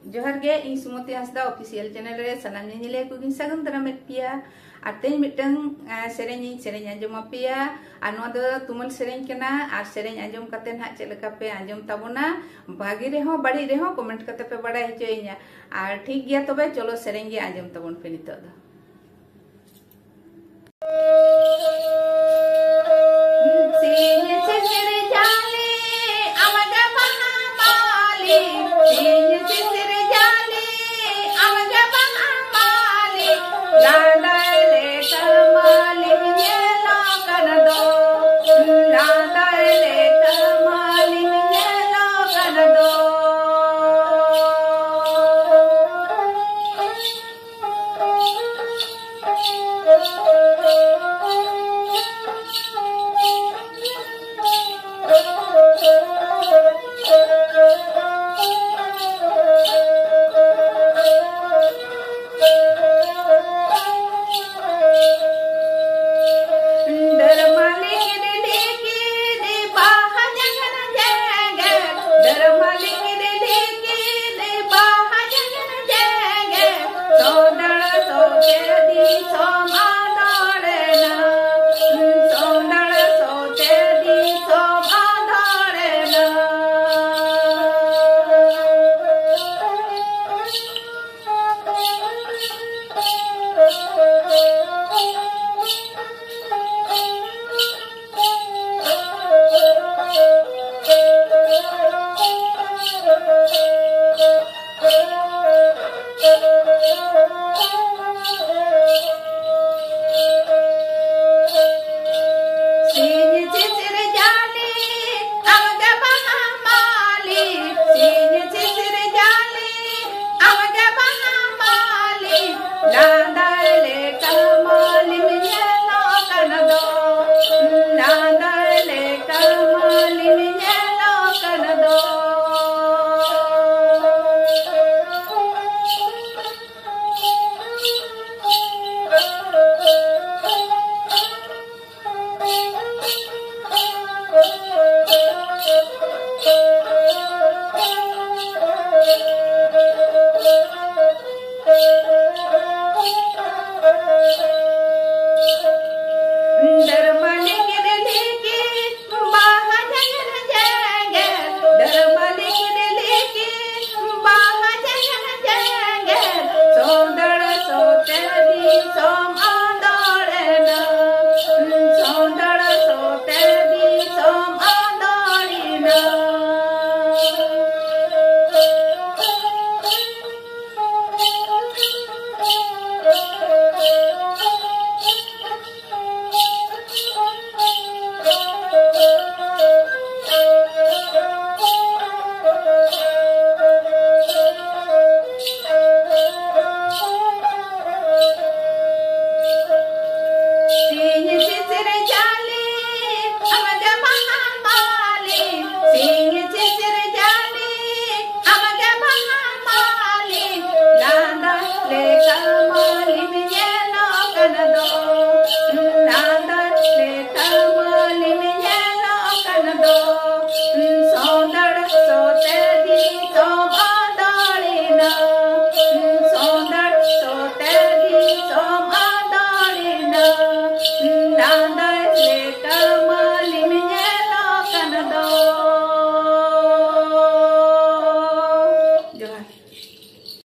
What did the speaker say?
जोहार गे इन सुमति Hansda official channel रे सनाम निले को सागम दाराम पिया और तेज मिटंग सेरें आंजम पिया और नोआ दो तुमल सेरें कना और सेरें आंजम कते ना चेलका पे आंजम ताबोना भागी रे हो बड़ी रे हो कमेंट कते पे बड़ा हचोइना और ठीक गया तबे चलो सेरें गे आंजम ताबोन पे नितो दो।